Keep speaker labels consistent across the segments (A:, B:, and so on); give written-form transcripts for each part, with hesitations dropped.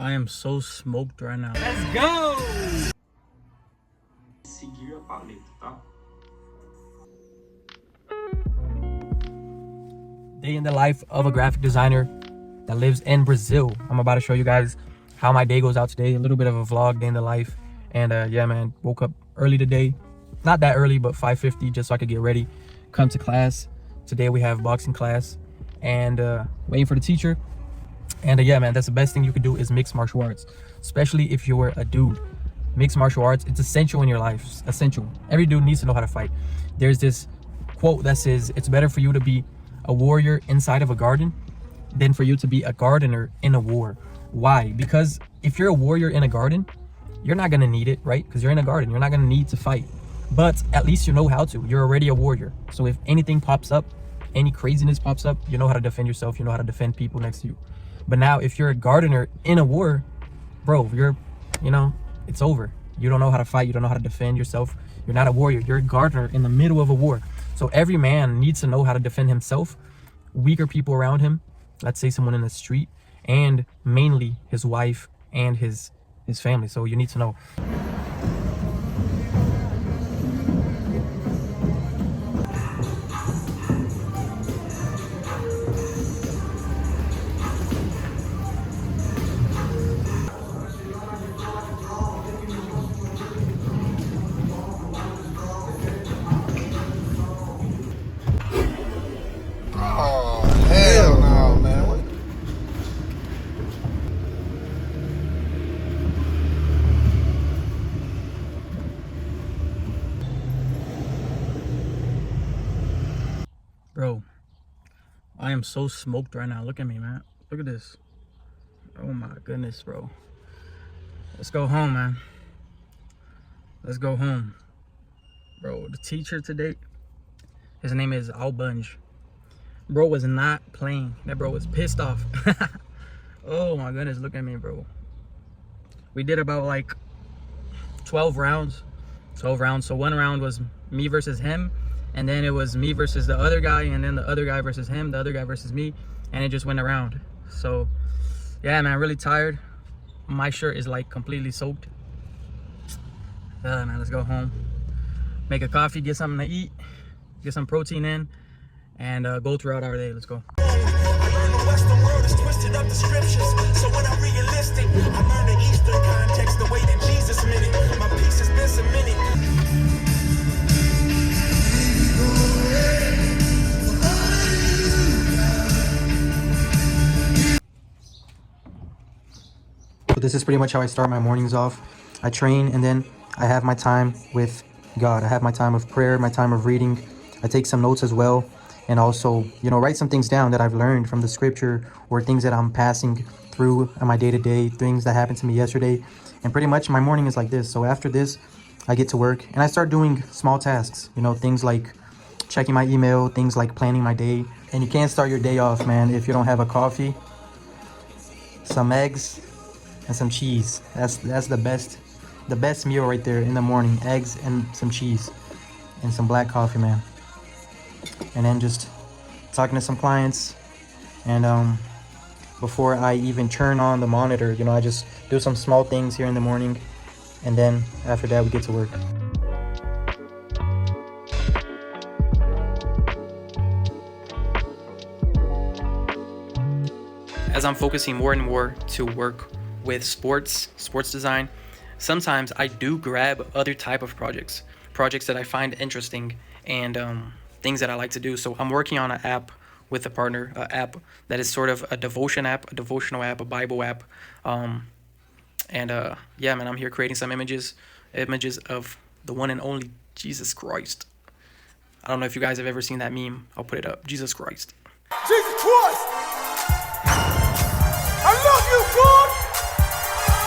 A: I am so smoked right now.
B: Let's go!
C: Seguir a paleta, tá?
A: Day in the life of a graphic designer that lives in Brazil. I'm about to show you guys how my day goes out today. A little bit of a vlog, day in the life. And yeah, man, woke up early today. Not that early, but 5:50 just so I could get ready, come to class. Today we have boxing class and waiting for the teacher. And yeah, man, that's the best thing you could do is mixed martial arts, especially if you're a dude. Mixed martial arts, it's essential in your life. It's essential. Every dude needs to know how to fight. There's this quote that says, it's better for you to be a warrior inside of a garden than for you to be a gardener in a war. Why? Because if you're a warrior in a garden, you're not gonna need it, right? Because you're in a garden, you're not gonna need to fight. But at least you know how to. You're already a warrior. So if anything pops up, any craziness pops up, you know how to defend yourself, you know how to defend people next to you. But now if you're a gardener in a war, bro, it's over. You don't know how to fight, you don't know how to defend yourself. You're not a warrior, you're a gardener in the middle of a war. So every man needs to know how to defend himself, weaker people around him, let's say someone in the street, and mainly his wife and his family. So you need to know. Bro, I am so smoked right now. Look at me, man. Look at this. Oh my goodness, bro. Let's go home, man. Let's go home. Bro, the teacher today, his name is Albunge. Bro was not playing. That bro was pissed off. Oh my goodness, look at me, bro. We did about like 12 rounds. So one round was me versus him. And then it was me versus the other guy, and then the other guy versus him, the other guy versus me, and it just went around. So yeah, man, really tired. My shirt is like completely soaked. Man, let's go home, make a coffee, get something to eat, get some protein in, and go throughout our day. Let's go.
D: I learned the Western world is twisted up the scriptures. So when I'm realistic, I learned the Eastern context, the way that Jesus meant it. My peace has been cemented.
A: So this is pretty much how I start my mornings off. I train, and then I have my time with God. I have my time of prayer, my time of reading. I take some notes as well, and also, write some things down that I've learned from the scripture, or things that I'm passing through in my day-to-day, things that happened to me yesterday. And pretty much my morning is like this. So after this, I get to work, and I start doing small tasks, things like checking my email, things like planning my day. And you can't start your day off, man, if you don't have a coffee, some eggs, and some cheese. That's the best meal right there in the morning. Eggs and some cheese and some black coffee, man. And then just talking to some clients, and before I even turn on the monitor, I just do some small things here in the morning, and then after that we get to work. As I'm focusing more and more to work with sports design, sometimes I do grab other type of projects that I find interesting, and things that I like to do. So I'm working on an app with a partner, an app that is sort of a devotional app, a Bible app. Yeah, man, I'm here creating some images of the one and only Jesus Christ. I don't know if you guys have ever seen that meme. I'll put it up. Jesus Christ.
D: Jesus Christ! I love you, God!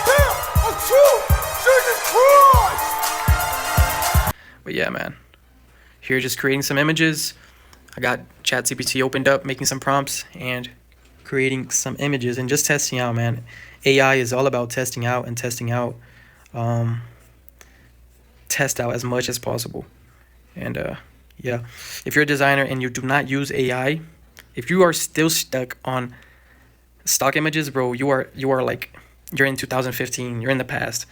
D: Yeah, I'm true! Jesus Christ!
A: But yeah, man, here just creating some images. I got ChatGPT opened up, making some prompts and creating some images and just testing out, man. AI is all about testing out, test out as much as possible. And yeah, if you're a designer and you do not use AI, if you are still stuck on stock images, bro, you are like you're in 2015, you're in the past.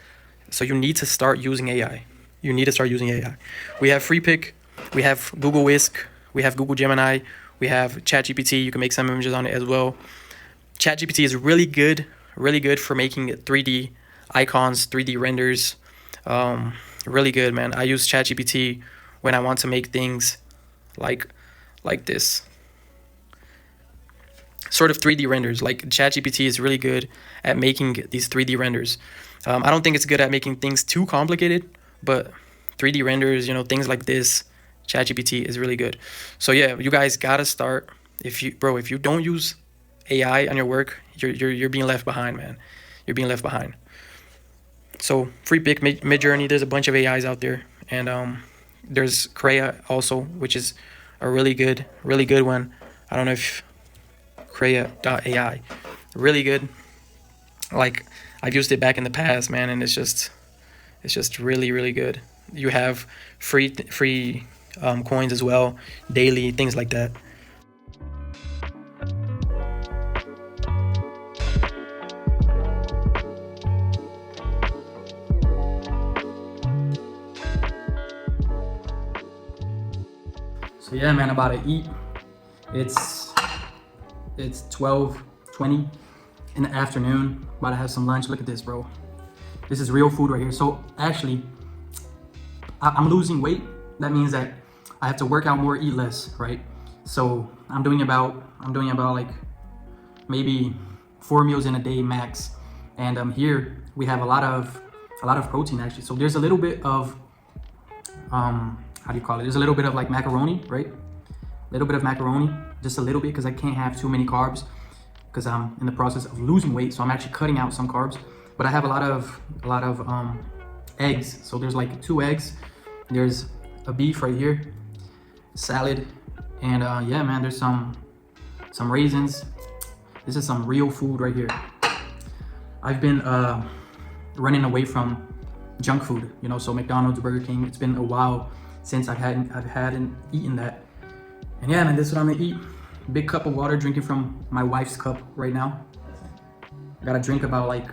A: So you need to start using AI. You need to start using AI. We have Free Pick, we have Google Whisk, we have Google Gemini, we have ChatGPT. You can make some images on it as well. ChatGPT is really good for making 3D icons, 3D renders. Really good, man. I use ChatGPT when I want to make things like this. Sort of 3D renders. Like ChatGPT is really good at making these 3D renders. I don't think it's good at making things too complicated, but 3D renders, you know, things like this, ChatGPT is really good. So yeah, you guys gotta start. If you don't use AI on your work, you're being left behind, man. You're being left behind. So Free Pick, Midjourney, there's a bunch of AIs out there, and there's Crea also, which is a really good one. I don't know if Crea.ai, really good. Like, I've used it back in the past, man, and it's just really good. You have free coins as well, daily, things like that. So yeah, man, about to eat. It's 12:20 in the afternoon. About to have some lunch. Look at this, bro. This is real food right here. So actually, I'm losing weight. That means that I have to work out more, eat less, right? So I'm doing about like maybe 4 meals in a day max. And here we have a lot of protein actually. So there's a little bit of how do you call it? There's a little bit of like macaroni, right? A little bit of macaroni, just a little bit, because I can't have too many carbs because I'm in the process of losing weight. So I'm actually cutting out some carbs. But I have a lot of eggs. So there's like 2 eggs. There's a beef right here, salad, and yeah, man, there's some raisins. This is some real food right here. I've been running away from junk food, you know, so McDonald's, Burger King. It's been a while since I've hadn't eaten that. And yeah, man, this is what I'm gonna eat. Big cup of water, drinking from my wife's cup right now. I gotta drink about like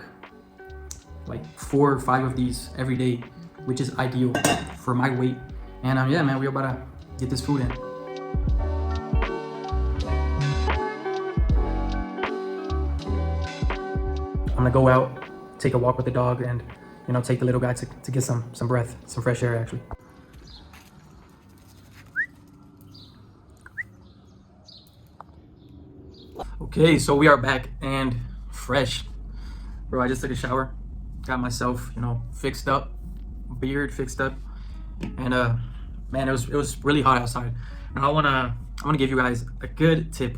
A: 4 or 5 of these every day, which is ideal for my weight. And yeah, man, we're about to get this food in. I'm gonna go out, take a walk with the dog, and you know, take the little guy to get some breath, some fresh air actually. Okay, so we are back and fresh. Bro, I just took a shower, got myself, you know, fixed up, beard fixed up, and man, it was really hot outside. Now I wanna give you guys a good tip,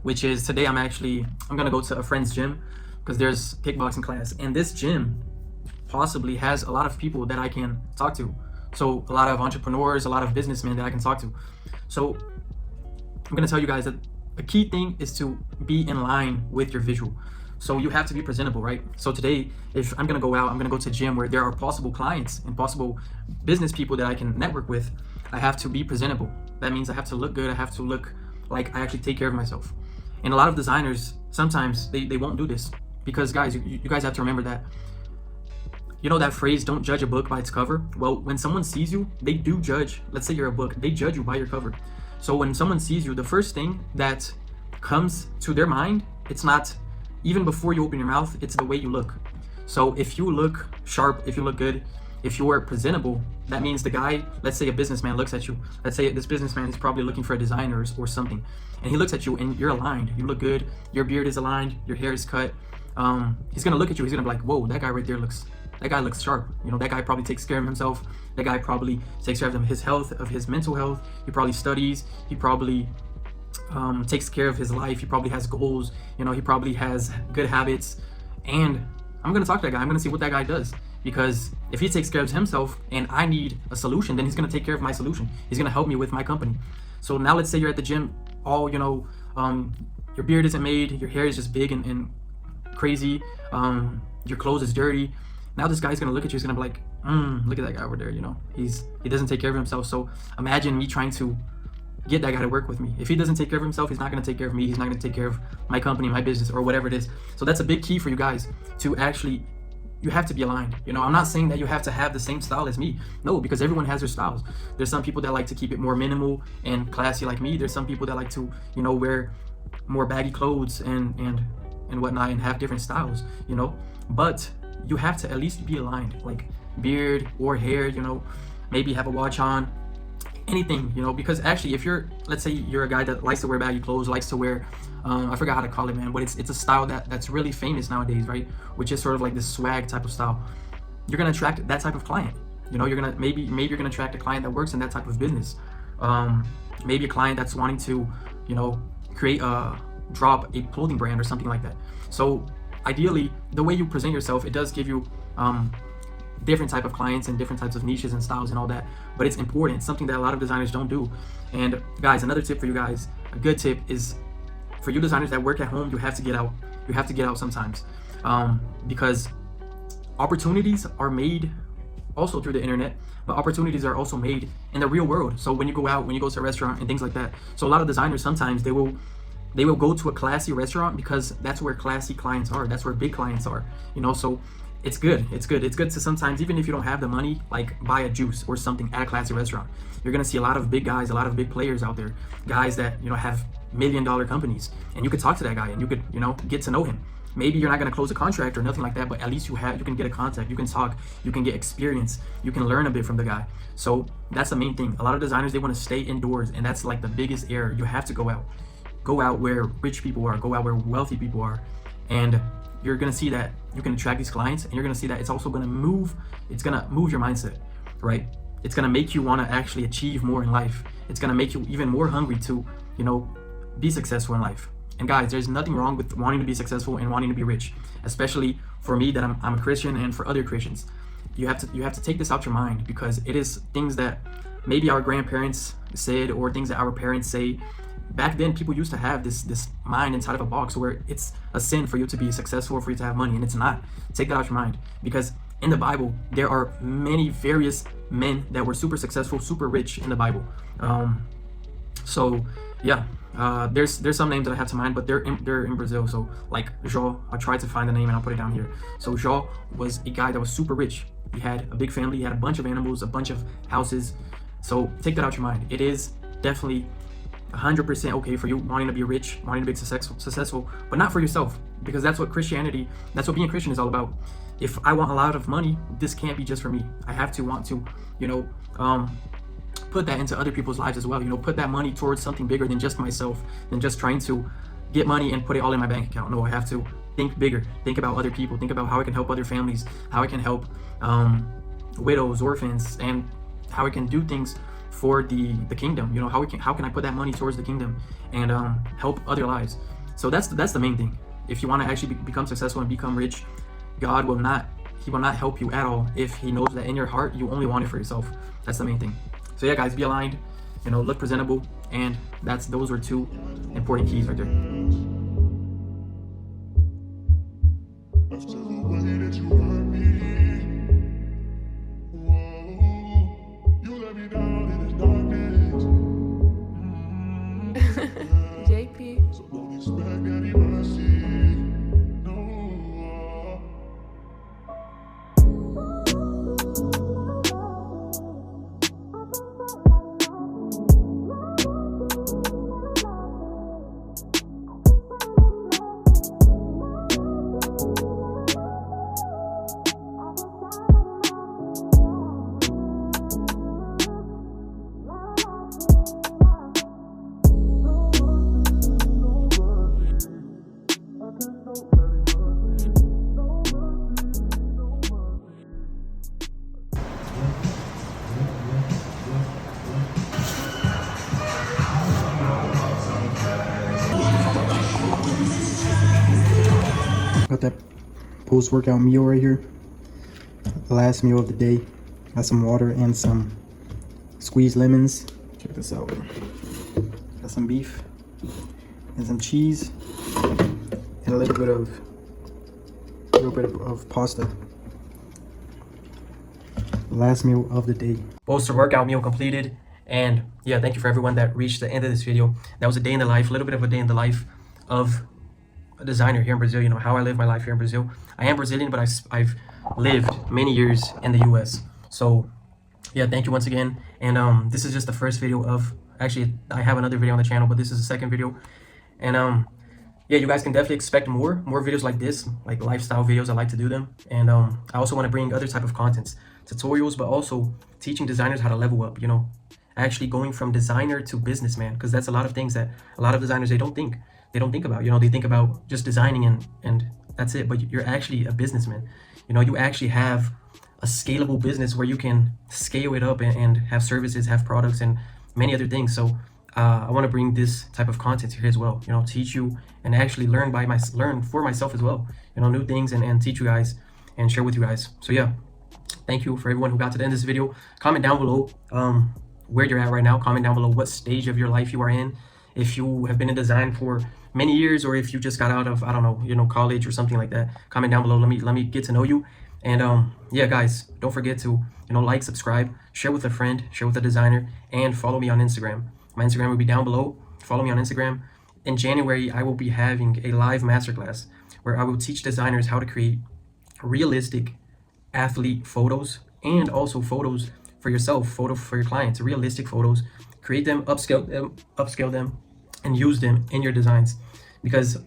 A: which is today I'm gonna go to a friend's gym because there's kickboxing class, and this gym possibly has a lot of people that I can talk to. So a lot of entrepreneurs, a lot of businessmen that I can talk to. So I'm gonna tell you guys that a key thing is to be in line with your visual. So you have to be presentable, right? So today, if I'm gonna go out, I'm gonna go to a gym where there are possible clients and possible business people that I can network with. I have to be presentable. That means I have to look good. I have to look like I actually take care of myself. And a lot of designers, sometimes they won't do this because guys, you guys have to remember that, you know that phrase, don't judge a book by its cover? Well, when someone sees you, they do judge. Let's say you're a book, they judge you by your cover. So when someone sees you, the first thing that comes to their mind, it's not even before you open your mouth, it's the way you look. So if you look sharp, if you look good, if you are presentable, that means the guy, let's say a businessman looks at you. Let's say this businessman is probably looking for a designer or something, and he looks at you and you're aligned. You look good, your beard is aligned, your hair is cut. He's gonna look at you, he's gonna be like, whoa, that guy right there looks sharp. You know, that guy probably takes care of himself. That guy probably takes care of his health, of his mental health. He probably studies. He probably takes care of his life. He probably has goals. You know, he probably has good habits. And I'm gonna talk to that guy. I'm gonna see what that guy does. Because if he takes care of himself and I need a solution, then he's gonna take care of my solution. He's gonna help me with my company. So now let's say you're at the gym, all, you know, your beard isn't made, your hair is just big and crazy, your clothes is dirty. Now this guy's gonna look at you, he's gonna be like, look at that guy over there, you know, he doesn't take care of himself. So imagine me trying to get that guy to work with me. If he doesn't take care of himself, he's not going to take care of me. He's not going to take care of my company, my business, or whatever it is. So that's a big key for you guys to actually, you have to be aligned. You know, I'm not saying that you have to have the same style as me. No, because everyone has their styles. There's some people that like to keep it more minimal and classy like me. There's some people that like to, you know, wear more baggy clothes and whatnot and have different styles, you know. But you have to at least be aligned, like beard or hair, you know, maybe have a watch on, anything, you know, because actually if you're, let's say you're a guy that likes to wear baggy clothes, likes to wear, I forgot how to call it, man, but it's a style that's really famous nowadays, right? Which is sort of like this swag type of style. You're gonna attract that type of client. You know, you're gonna maybe you're gonna attract a client that works in that type of business. Maybe a client that's wanting to, you know, drop a clothing brand or something like that. So ideally, the way you present yourself, it does give you different type of clients and different types of niches and styles and all that, but it's important. It's something that a lot of designers don't do. And guys, another tip for you guys, a good tip is for you designers that work at home, you have to get out. You have to get out sometimes, because opportunities are made also through the internet, but opportunities are also made in the real world. So when you go out, when you go to a restaurant and things like that, so a lot of designers, sometimes they will go to a classy restaurant because that's where classy clients are, that's where big clients are, you know. So it's good to sometimes, even if you don't have the money, like buy a juice or something at a classy restaurant. You're gonna see a lot of big guys, a lot of big players out there, guys that, you know, have $1 million companies, and you could talk to that guy and you could, you know, get to know him. Maybe you're not going to close a contract or nothing like that, but at least you can get a contact, you can talk, you can get experience, you can learn a bit from the guy. So that's the main thing. A lot of designers, they want to stay indoors, and that's like the biggest error. You have to go out where rich people are, go out where wealthy people are, and you're going to see that you can attract these clients, and you're going to see that it's also going to move your mindset, right? It's going to make you want to actually achieve more in life. It's going to make you even more hungry to, you know, be successful in life. And guys, there's nothing wrong with wanting to be successful and wanting to be rich, especially for me that I'm a Christian, and for other Christians. You have to take this out your mind, because it is things that maybe our grandparents said, or things that our parents say. Back then, people used to have this mind inside of a box where it's a sin for you to be successful, for you to have money, and it's not. Take that out your mind, because in the Bible, there are many various men that were super successful, super rich in the Bible. So yeah, there's some names that I have to mind, but they're in Brazil. So like Jó, I'll try to find the name and I'll put it down here. So Jó was a guy that was super rich. He had a big family, he had a bunch of animals, a bunch of houses. So take that out your mind. It is definitely 100% okay for you wanting to be rich, wanting to be successful, but not for yourself, because that's what being Christian is all about. If I want a lot of money, this can't be just for me. I have to want to, you know, put that into other people's lives as well. You know, put that money towards something bigger than just myself, than just trying to get money and put it all in my bank account. No, I have to think bigger, think about other people, think about how I can help other families, how I can help widows, orphans, and how I can do things for the kingdom. You know, how can I put that money towards the kingdom and help other lives. So that's the main thing. If you want to actually become successful and become rich, God will not help you at all if he knows that in your heart you only want it for yourself. That's the main thing. So yeah, guys, be aligned, you know, look presentable, and those are two important keys right there.
D: After the way that you hurt me, whoa, you let me down in the darkness.
B: JP.
D: So don't expect any mercy. No.
A: Got that post-workout meal right here. The last meal of the day. Got some water and some squeezed lemons. Check this out. Got some beef and some cheese and a little bit of pasta. The last meal of the day. Post-workout meal completed, And yeah, thank you for everyone that reached the end of this video. That was a day in the life, a little bit of a day in the life of a designer here in Brazil. You know, how I live my life here in Brazil. I am Brazilian, but I've lived many years in the US. So yeah, thank you once again. And this is just the first video of, actually I have another video on the channel, but this is the second video. And yeah, you guys can definitely expect more videos like this, like lifestyle videos. I like to do them. And I also want to bring other type of contents, tutorials, but also teaching designers how to level up, you know, actually going from designer to businessman, because that's a lot of things that a lot of designers, they don't think about. You know, they think about just designing and that's it, but you're actually a businessman. You know, you actually have a scalable business where you can scale it up and have services, have products, and many other things. So I want to bring this type of content here as well, you know, teach you and actually learn for myself as well, you know, new things, and teach you guys and share with you guys. So yeah, thank you for everyone who got to the end of this video. Comment down below where you're at right now. Comment down below what stage of your life you are in, if you have been in design for many years, or if you just got out of, I don't know, you know, college or something like that. Comment down below. Let me get to know you. And yeah, guys, don't forget to, you know, like, subscribe, share with a friend, share with a designer, and follow me on Instagram. My Instagram will be down below. Follow me on Instagram. In January, I will be having a live masterclass where I will teach designers how to create realistic athlete photos, and also photos for yourself, photo for your clients, realistic photos. Create them, upscale them, and use them in your designs, because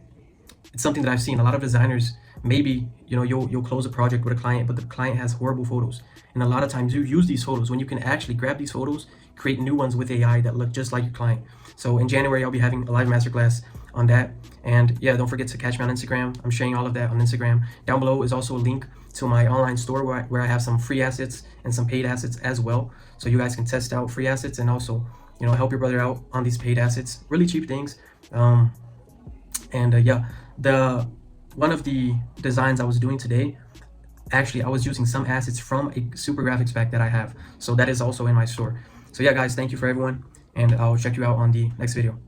A: it's something that I've seen a lot of designers. Maybe, you know, you'll close a project with a client, but the client has horrible photos, and a lot of times you use these photos when you can actually grab these photos, create new ones with AI that look just like your client. So in January, I'll be having a live masterclass on that. And yeah, don't forget to catch me on Instagram. I'm sharing all of that on Instagram. Down below is also a link to my online store where I have some free assets and some paid assets as well, so you guys can test out free assets and also, you know, help your brother out on these paid assets, really cheap things. Yeah, one of the designs I was doing today, actually I was using some assets from a super graphics pack that I have, so that is also in my store. So yeah, guys, thank you for everyone, and I'll check you out on the next video.